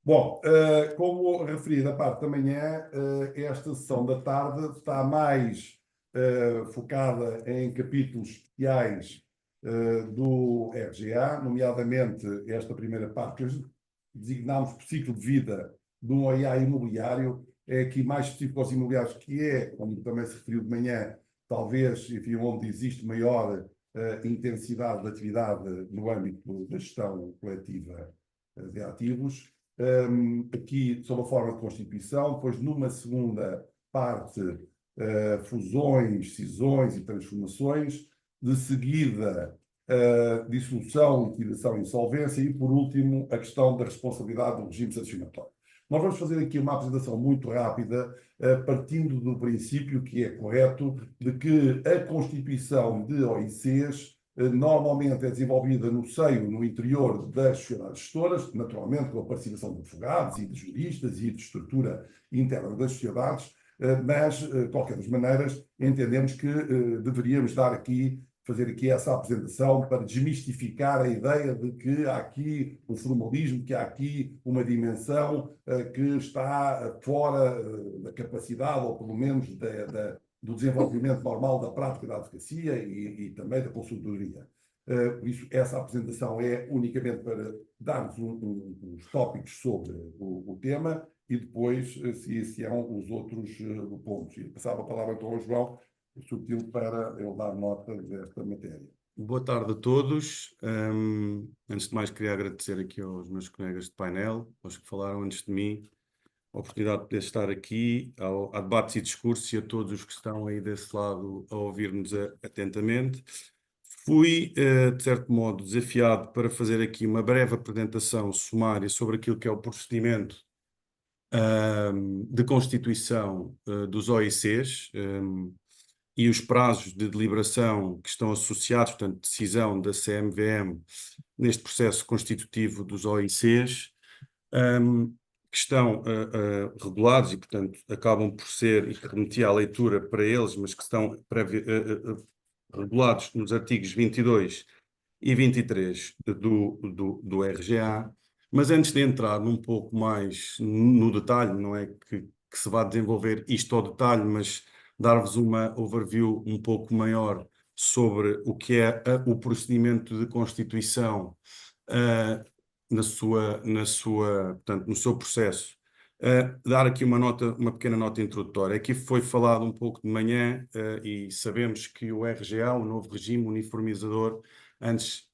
Bom, como referi na parte da manhã, esta sessão da tarde está mais focada em capítulos especiais do RGA, nomeadamente esta primeira parte que hoje designámos por ciclo de vida de um OIA imobiliário, é aqui mais específico aos imobiliários, que é, como também se referiu de manhã, talvez, enfim, onde existe maior intensidade de atividade no âmbito da gestão coletiva de ativos. Aqui sob a forma de constituição, depois numa segunda parte, fusões, cisões e transformações, de seguida, dissolução, liquidação e insolvência e, por último, a questão da responsabilidade do regime sancionatório. Nós vamos fazer aqui uma apresentação muito rápida, partindo do princípio que é correto, de que a constituição de OICs normalmente é desenvolvida no seio, no interior das sociedades gestoras, naturalmente com a participação de advogados e de juristas e de estrutura interna das sociedades, mas, de qualquer das maneiras, entendemos que deveríamos fazer aqui essa apresentação para desmistificar a ideia de que há aqui um formalismo, que há aqui uma dimensão que está fora da capacidade, ou pelo menos do desenvolvimento normal da prática da advocacia e também da consultoria. Por isso, essa apresentação é unicamente para dar-vos uns tópicos sobre o tema e depois se hão os outros pontos. E passava a palavra então ao João Subtil para ele dar nota desta matéria. Boa tarde a todos. Antes de mais, queria agradecer aqui aos meus colegas de painel, aos que falaram antes de mim, a oportunidade de poder estar aqui, a debates e discursos e a todos os que estão aí desse lado a ouvir-nos atentamente. Fui, de certo modo, desafiado para fazer aqui uma breve apresentação sumária sobre aquilo que é o procedimento de constituição dos OICs, e os prazos de deliberação que estão associados, portanto, decisão da CMVM neste processo constitutivo dos OICs, que estão regulados e, portanto, acabam por ser, e que remeti à leitura para eles, mas que estão regulados nos artigos 22 e 23 do RGA. Mas antes de entrar um pouco mais no detalhe, não é que se vá desenvolver isto ao detalhe, mas dar-vos uma overview um pouco maior sobre o que é o procedimento de constituição portanto, no seu processo. Dar aqui uma pequena nota introdutória. Aqui foi falado um pouco de manhã e sabemos que o RGA, o novo regime uniformizador, antes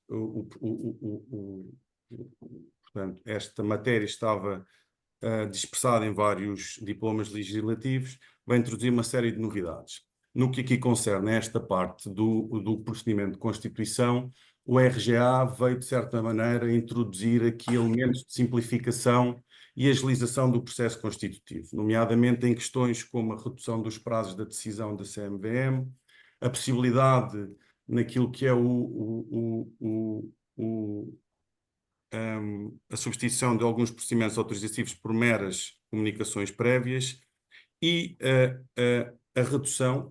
portanto, esta matéria estava dispersada em vários diplomas legislativos, vai introduzir uma série de novidades. No que aqui concerne esta parte do procedimento de constituição, o RGA veio, de certa maneira, introduzir aqui elementos de simplificação e agilização do processo constitutivo, nomeadamente em questões como a redução dos prazos da decisão da CMVM, a possibilidade naquilo que é a substituição de alguns procedimentos autorizativos por meras comunicações prévias e a redução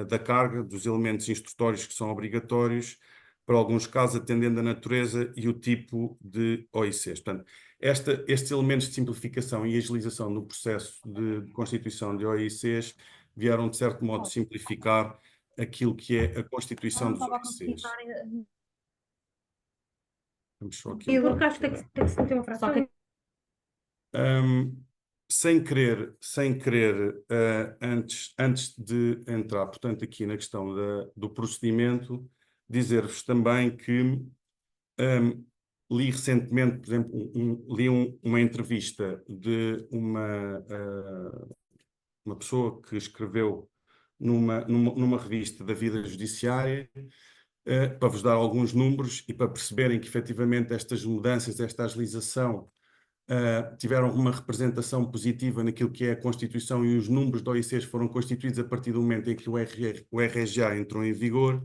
da carga dos elementos instrutórios que são obrigatórios para alguns casos, atendendo a natureza e o tipo de OICs. Portanto, estes elementos de simplificação e agilização no processo de constituição de OICs vieram, de certo modo, simplificar aquilo que é a constituição dos OICs. Vamos só aqui. Igor, acho que tem que se meter uma frase. Sem querer, antes de entrar, portanto, aqui na questão do procedimento, dizer-vos também que li recentemente, por exemplo, li uma entrevista de uma pessoa que escreveu numa revista da vida judiciária, para vos dar alguns números e para perceberem que, efetivamente, estas mudanças, esta agilização, tiveram uma representação positiva naquilo que é a Constituição e os números de OICs foram constituídos a partir do momento em que o RGA entrou em vigor,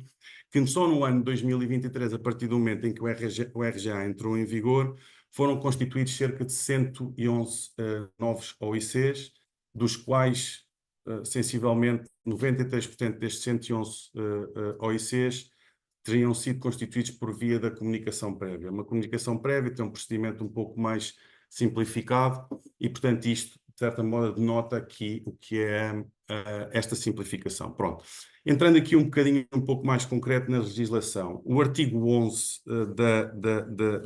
que só no ano de 2023, a partir do momento em que o RGA entrou em vigor, foram constituídos cerca de 111 novos OICs, dos quais, sensivelmente, 93% destes 111 OICs teriam sido constituídos por via da comunicação prévia. Uma comunicação prévia tem um procedimento um pouco mais simplificado e, portanto, isto, de certa modo, denota aqui o que é esta simplificação. Pronto. Entrando aqui um bocadinho, um pouco mais concreto na legislação, o artigo 11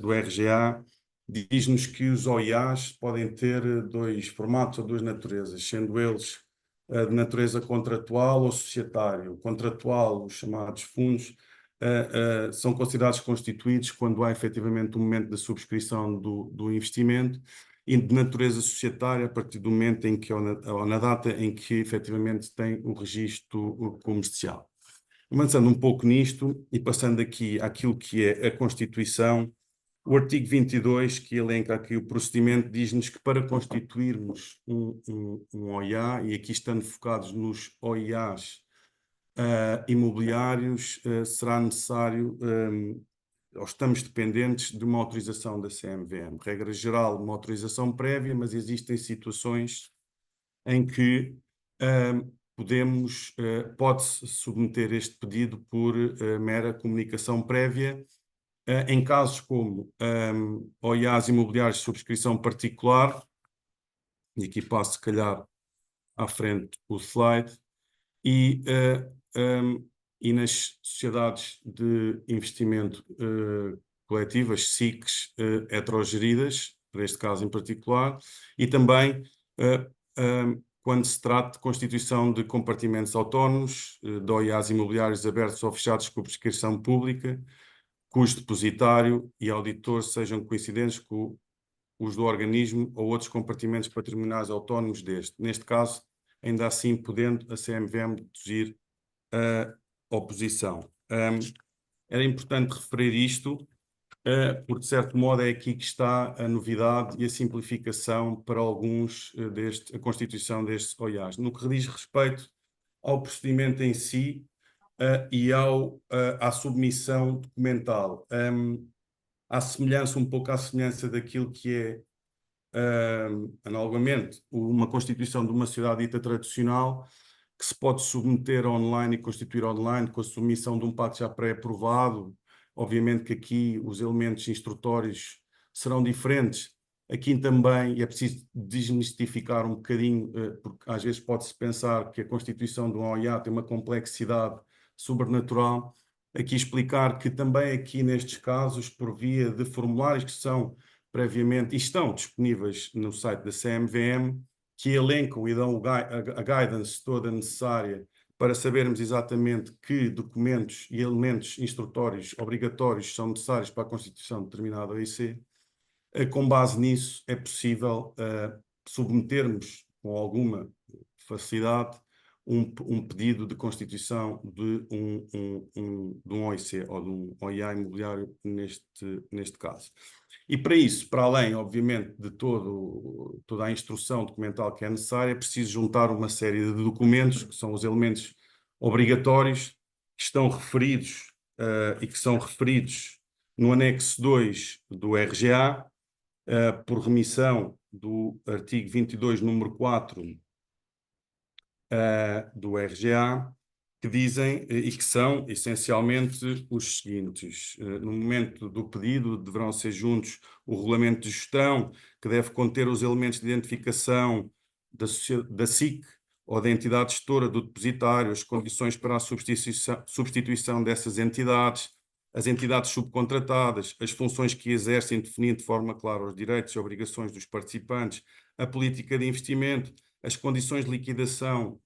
do RGA diz-nos que os OIAs podem ter dois formatos ou duas naturezas, sendo eles de natureza contratual ou societário. Contratual, os chamados fundos, são considerados constituídos quando há efetivamente um momento da subscrição do investimento, e de natureza societária a partir do momento em que, ou na data em que efetivamente tem o registro comercial. Avançando um pouco nisto e passando aqui àquilo que é a Constituição, o artigo 22, que elenca aqui o procedimento, diz-nos que para constituirmos um OIA, e aqui estando focados nos OIAs imobiliários, será necessário, ou estamos dependentes de uma autorização da CMVM. Regra geral, uma autorização prévia, mas existem situações em que pode-se submeter este pedido por mera comunicação prévia, em casos como OIAs imobiliários de subscrição particular, e aqui passo, se calhar, à frente o slide, e nas sociedades de investimento coletivas, SICs, heterogeridas, para este caso em particular, e também quando se trata de constituição de compartimentos autónomos, de OIAs imobiliários abertos ou fechados com prescrição pública, cujo depositário e auditor sejam coincidentes com os do organismo ou outros compartimentos patrimoniais autónomos deste. Neste caso, ainda assim podendo a CMVM deduzir a oposição. Era importante referir isto, porque de certo modo é aqui que está a novidade e a simplificação para alguns a constituição destes OIAs. No que diz respeito ao procedimento em si e à submissão documental, um pouco à semelhança daquilo que é analogamente, uma constituição de uma sociedade dita tradicional, que se pode submeter online e constituir online com a submissão de um pacto já pré-aprovado. Obviamente que aqui os elementos instrutórios serão diferentes. Aqui também é preciso desmistificar um bocadinho, porque às vezes pode-se pensar que a constituição de um OIA tem uma complexidade sobrenatural. Aqui explicar que também aqui nestes casos, por via de formulários que são previamente e estão disponíveis no site da CMVM, que elencam e dão a guidance toda necessária para sabermos exatamente que documentos e elementos instrutórios obrigatórios são necessários para a constituição de determinado OIC. Com base nisso, é possível submetermos com alguma facilidade um pedido de constituição de um OIC ou de um OIA imobiliário neste caso. E para isso, para além, obviamente, de toda a instrução documental que é necessária, é preciso juntar uma série de documentos, que são os elementos obrigatórios, que estão referidos e que são referidos no anexo 2 do RGA, por remissão do artigo 22, número 4 do RGA, que dizem e que são essencialmente os seguintes. No momento do pedido deverão ser juntos o regulamento de gestão, que deve conter os elementos de identificação da SIC ou da entidade gestora do depositário, as condições para a substituição dessas entidades, as entidades subcontratadas, as funções que exercem, definindo de forma clara os direitos e obrigações dos participantes, a política de investimento, as condições de liquidação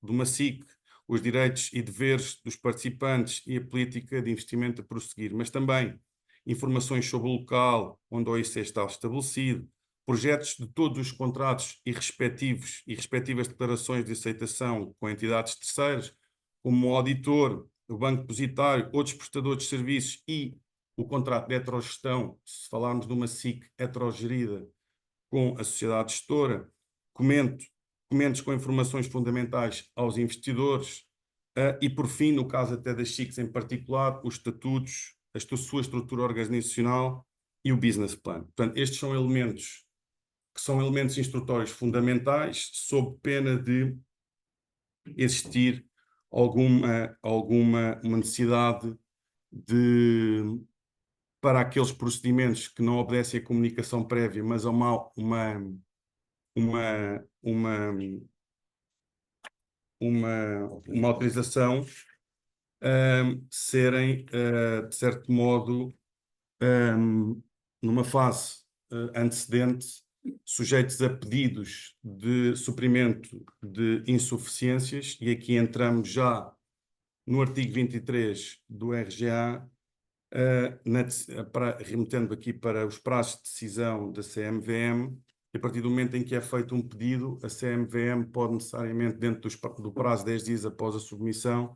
de uma SIC, os direitos e deveres dos participantes e a política de investimento a prosseguir, mas também informações sobre o local onde o OIC está estabelecido, projetos de todos os contratos e respectivas declarações de aceitação com entidades terceiras, como o auditor, o banco depositário, outros prestadores de serviços e o contrato de heterogestão, se falarmos de uma SIC heterogerida com a sociedade gestora, documentos com informações fundamentais aos investidores e, por fim, no caso até das SICs em particular, os estatutos, a sua estrutura organizacional e o business plan. Portanto, estes são elementos que são elementos instrutórios fundamentais, sob pena de existir uma necessidade de para aqueles procedimentos que não obedecem a comunicação prévia, mas a uma autorização, serem, de certo modo, numa fase antecedente, sujeitos a pedidos de suprimento de insuficiências, e aqui entramos já no artigo 23 do RGA, remetendo aqui para os prazos de decisão da CMVM. E a partir do momento em que é feito um pedido, a CMVM pode necessariamente, dentro do prazo de 10 dias após a submissão,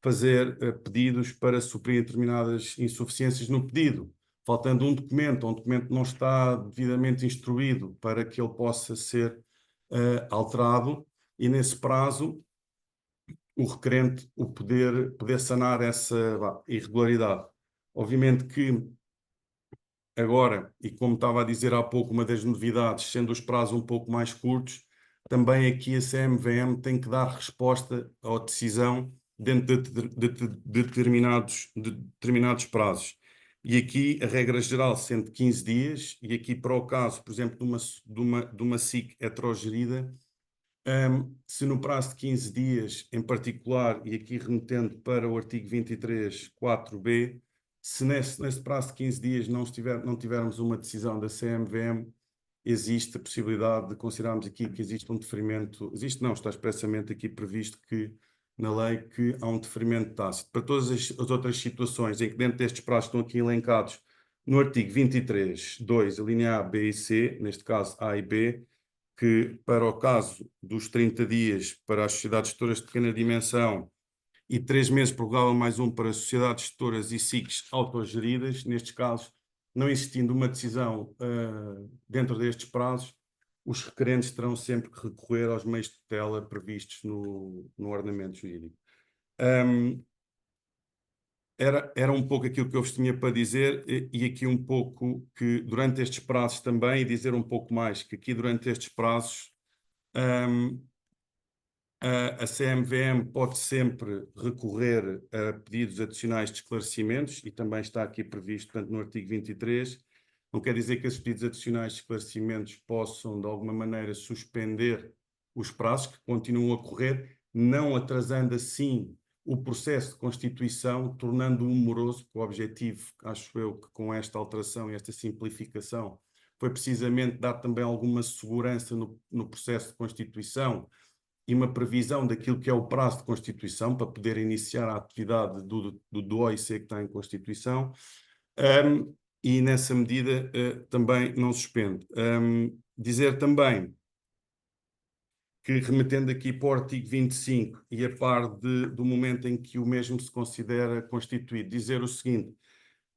fazer pedidos para suprir determinadas insuficiências no pedido. Faltando um documento, ou um documento não está devidamente instruído para que ele possa ser alterado, e nesse prazo o requerente poder sanar essa irregularidade. Obviamente que agora, e como estava a dizer há pouco, uma das novidades, sendo os prazos um pouco mais curtos, também aqui a CMVM tem que dar resposta à decisão dentro de determinados prazos. E aqui a regra geral sendo 15 dias, e aqui para o caso, por exemplo, de uma SIC heterogerida, se no prazo de 15 dias, em particular, e aqui remetendo para o artigo 23, 4b, se nesse prazo de 15 dias não tivermos uma decisão da CMVM, existe a possibilidade de considerarmos aqui que existe um deferimento, está expressamente aqui previsto que, na lei, que há um deferimento tácito. Para todas as outras situações em que dentro destes prazos estão aqui elencados no artigo 23, 2, a linha A, B e C, neste caso A e B, que para o caso dos 30 dias para as sociedades gestoras de pequena dimensão e 3 meses prorrogável mais um para sociedades gestoras e SICs autogeridas, nestes casos, não existindo uma decisão dentro destes prazos, os requerentes terão sempre que recorrer aos meios de tutela previstos no ordenamento jurídico. Era um pouco aquilo que eu vos tinha para dizer, e aqui um pouco que durante estes prazos também, e dizer um pouco mais, que aqui durante estes prazos a CMVM pode sempre recorrer a pedidos adicionais de esclarecimentos, e também está aqui previsto, portanto, no artigo 23. Não quer dizer que esses pedidos adicionais de esclarecimentos possam, de alguma maneira, suspender os prazos que continuam a correr, não atrasando assim o processo de constituição, tornando-o moroso, porque o objetivo, acho eu, que com esta alteração e esta simplificação foi precisamente dar também alguma segurança no processo de constituição e uma previsão daquilo que é o prazo de constituição para poder iniciar a atividade do OIC que está em constituição, e nessa medida também não suspende. Dizer também que, remetendo aqui para o artigo 25 e a par do momento em que o mesmo se considera constituído, dizer o seguinte,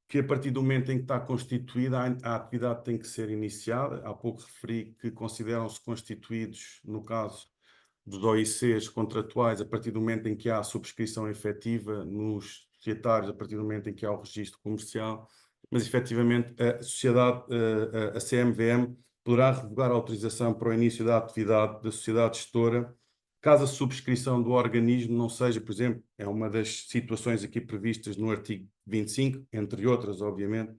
que a partir do momento em que está constituída, a atividade tem que ser iniciada. Há pouco referi que consideram-se constituídos, no caso dos OICs contratuais, a partir do momento em que há a subscrição efetiva, nos societários, a partir do momento em que há o registro comercial, mas efetivamente a sociedade, a CMVM, poderá revogar a autorização para o início da atividade da sociedade gestora, caso a subscrição do organismo não seja, por exemplo, é uma das situações aqui previstas no artigo 25, entre outras, obviamente,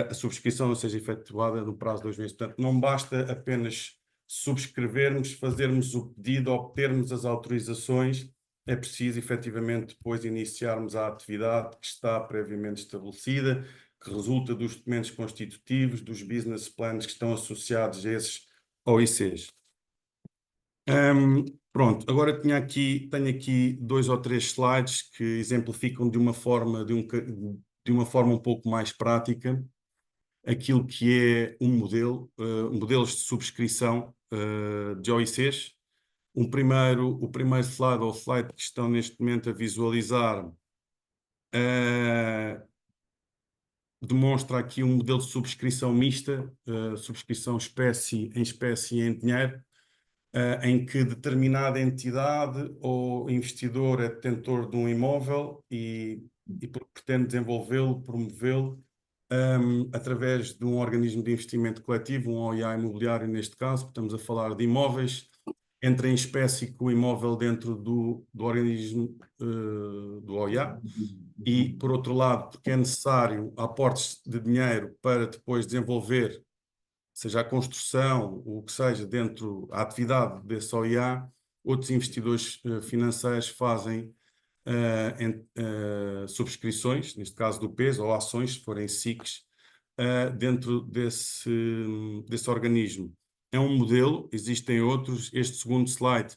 a subscrição não seja efetuada no prazo de 2 meses. Portanto, não basta apenas subscrevermos, fazermos o pedido, obtermos as autorizações, é preciso efetivamente depois iniciarmos a atividade que está previamente estabelecida, que resulta dos documentos constitutivos, dos business plans que estão associados a esses OICs. Pronto, agora tenho aqui 2 ou 3 slides que exemplificam de uma forma um pouco mais prática aquilo que é um modelo, modelos de subscrição de OICs. O primeiro slide, ou slide que estão neste momento a visualizar, demonstra aqui um modelo de subscrição mista, subscrição espécie e em dinheiro, em que determinada entidade ou investidor é detentor de um imóvel e pretende desenvolvê-lo, promovê-lo, através de um organismo de investimento coletivo, um OIA imobiliário neste caso. Estamos a falar de imóveis entra em espécie com o imóvel dentro do organismo do OIA e, por outro lado, porque é necessário aportes de dinheiro para depois desenvolver, seja a construção, o que seja, dentro da atividade desse OIA, outros investidores financeiros fazem subscrições, neste caso do peso, ou ações, se forem SICs, dentro desse organismo. É um modelo, existem outros. Este segundo slide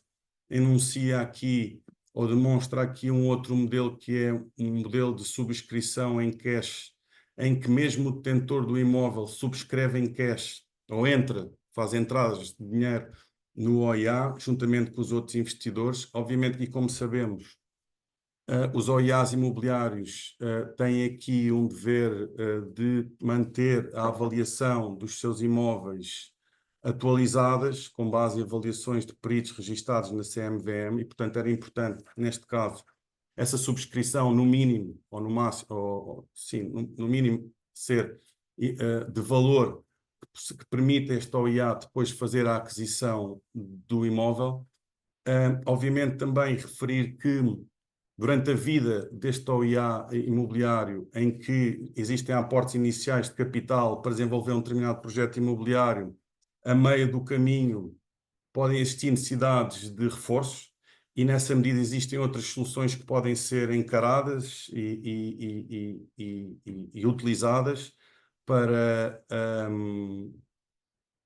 enuncia aqui, ou demonstra aqui um outro modelo, que é um modelo de subscrição em cash, em que mesmo o detentor do imóvel subscreve em cash, ou faz entradas de dinheiro no OIA, juntamente com os outros investidores. Obviamente, e como sabemos, os OIAs imobiliários têm aqui um dever de manter a avaliação dos seus imóveis atualizadas, com base em avaliações de peritos registados na CMVM, e, portanto, era importante, neste caso, essa subscrição, no mínimo, ou no máximo, sim, no mínimo, ser de valor que permita este OIA depois fazer a aquisição do imóvel. Obviamente, também referir que durante a vida deste OIA imobiliário, em que existem aportes iniciais de capital para desenvolver um determinado projeto imobiliário, a meio do caminho podem existir necessidades de reforços, e nessa medida existem outras soluções que podem ser encaradas e utilizadas para,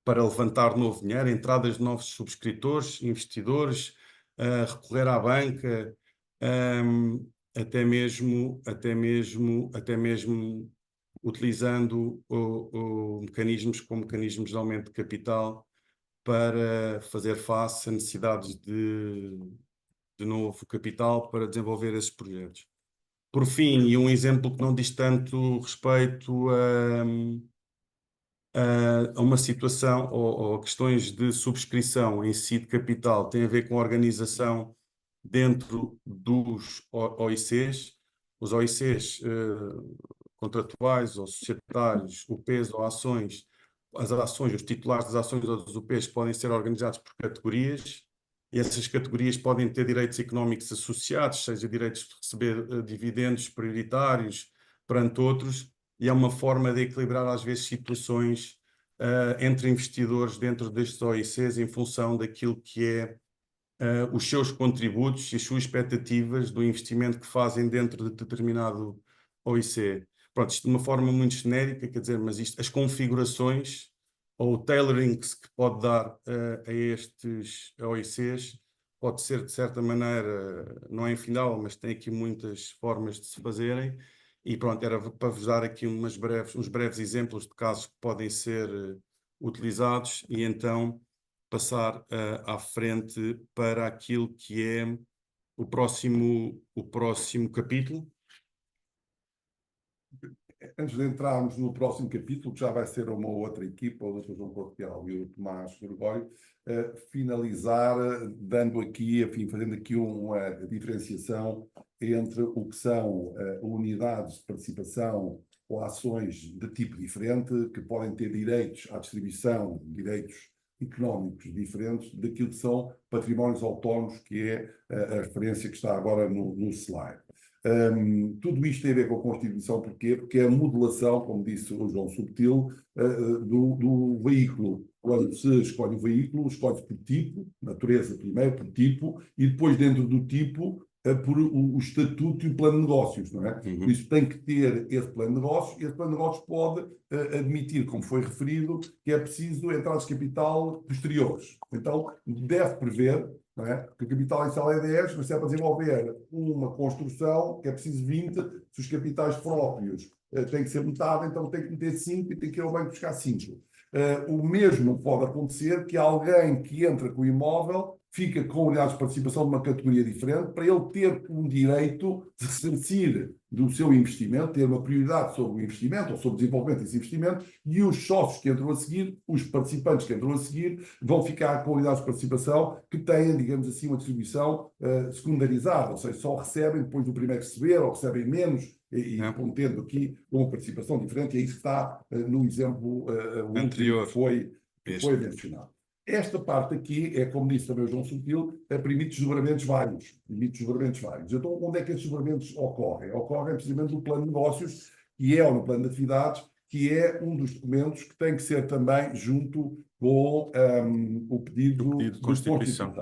para levantar novo dinheiro, entradas de novos subscritores, investidores, recorrer à banca, até mesmo utilizando mecanismos como mecanismos de aumento de capital para fazer face a necessidades de novo capital para desenvolver esses projetos. Por fim, e um exemplo que não diz tanto respeito a uma situação ou a questões de subscrição em si de capital, tem a ver com a organização dentro dos OICs. Os OICs contratuais ou societários, UPs ou ações, as ações, os titulares das ações ou dos UPs podem ser organizados por categorias, e essas categorias podem ter direitos económicos associados, seja direitos de receber dividendos prioritários perante outros, e é uma forma de equilibrar às vezes situações entre investidores dentro destes OICs em função daquilo que é os seus contributos e as suas expectativas do investimento que fazem dentro de determinado OIC. Pronto, isto de uma forma muito genérica, quer dizer, mas as configurações ou o tailoring que se pode dar a estes OICs pode ser, de certa maneira, não é final, mas tem aqui muitas formas de se fazerem. E pronto, era para vos dar aqui uns breves exemplos de casos que podem ser utilizados, e então passar à frente para aquilo que é o próximo capítulo. Antes de entrarmos no próximo capítulo, que já vai ser uma outra equipa, o Dr. João Cortial e o Tomás Gregório, finalizar dando aqui, enfim, fazendo aqui uma diferenciação entre o que são unidades de participação ou ações de tipo diferente, que podem ter direitos à distribuição, direitos económicos diferentes daquilo que são patrimónios autónomos, que é a referência que está agora no slide. Tudo isto tem a ver com a Constituição, porquê? Porque é a modelação, como disse o João Subtil, do veículo. Quando se escolhe o veículo, escolhe-se por tipo, natureza primeiro, por tipo, e depois dentro do tipo, por o estatuto e o plano de negócios, não é? Por isso tem que ter esse plano de negócios, e esse plano de negócios pode admitir, como foi referido, que é preciso entradas de capital posteriores. Então, deve prever, não é? Que o capital inicial é 10, mas se é para desenvolver uma construção, que é preciso 20, se os capitais próprios têm que ser metade, então tem que meter 5 e tem que ir ao banco buscar 5. O mesmo pode acontecer que alguém que entra com o imóvel fica com unidades de participação de uma categoria diferente, para ele ter um direito de ressarcir do seu investimento, ter uma prioridade sobre o investimento ou sobre o desenvolvimento desse investimento, e os sócios que entram a seguir, os participantes que entram a seguir, vão ficar com unidades de participação que têm, digamos assim, uma distribuição secundarizada, ou seja, só recebem depois do primeiro receber, ou recebem menos, e tendo aqui uma participação diferente, e é isso que está no exemplo anterior que foi mencionado. Esta parte aqui é, como disse também o João Sutil, permite desdobramentos vários. Então, onde é que esses desdobramentos ocorrem? Ocorrem precisamente no plano de negócios, que é, ou no plano de atividades, que é um dos documentos que tem que ser também junto com o pedido de Constituição.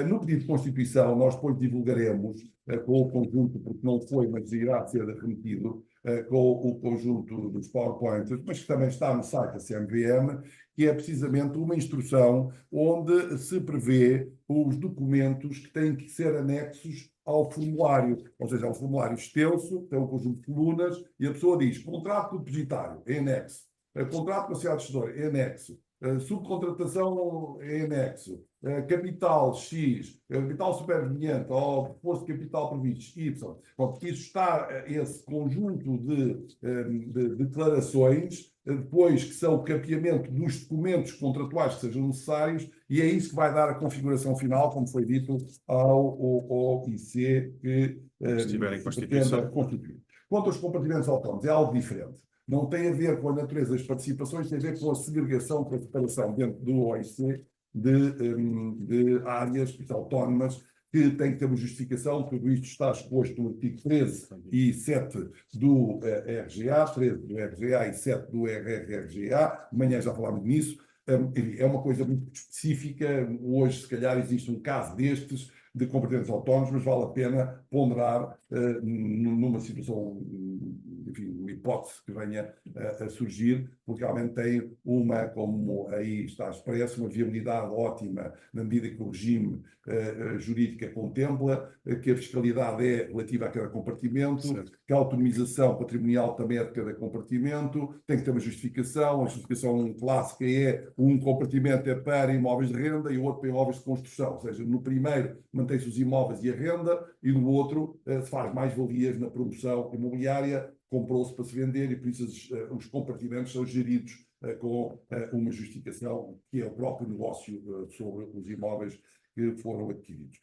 No pedido de Constituição, nós depois divulgaremos com o conjunto, porque não foi, mas irá ser remetido, com o conjunto dos PowerPoints, mas que também está no site da CMVM, que é precisamente uma instrução onde se prevê os documentos que têm que ser anexos ao formulário, ou seja, é um formulário extenso, tem um conjunto de colunas, e a pessoa diz, contrato do depositário, é anexo, contrato com a sociedade gestora, é anexo, subcontratação é anexo, capital X, capital superveniente ou posto de capital previsto Y. Bom, isso está, esse conjunto de declarações, depois que são o capeamento dos documentos contratuais que sejam necessários, e é isso que vai dar a configuração final, como foi dito ao OIC que estiverem pretenda constituir. Quanto aos compartimentos autónomos, é algo diferente. Não tem a ver com a natureza das participações, tem a ver com a segregação, com a separação dentro do OIC de áreas autónomas que têm que ter uma justificação. Tudo isto está exposto no artigo 13 e 7 do RGA, 13 do RGA e 7 do RRRGA. Amanhã já falámos nisso. É uma coisa muito específica. Hoje, se calhar, existe um caso destes de compartimentos autónomos, mas vale a pena ponderar numa situação, enfim, uma hipótese que venha a surgir, porque realmente tem uma, como aí está expresso, uma viabilidade ótima na medida que o regime jurídico contempla, que a fiscalidade é relativa a cada compartimento, certo, que a autonomização patrimonial também é de cada compartimento, tem que ter uma justificação, a justificação clássica é um compartimento é para imóveis de renda e o outro para imóveis de construção, ou seja, no primeiro mantém-se os imóveis e a renda, e no outro se faz mais-valias na promoção imobiliária, comprou-se para se vender, e por isso os compartimentos são geridos com uma justificação que é o próprio negócio sobre os imóveis que foram adquiridos.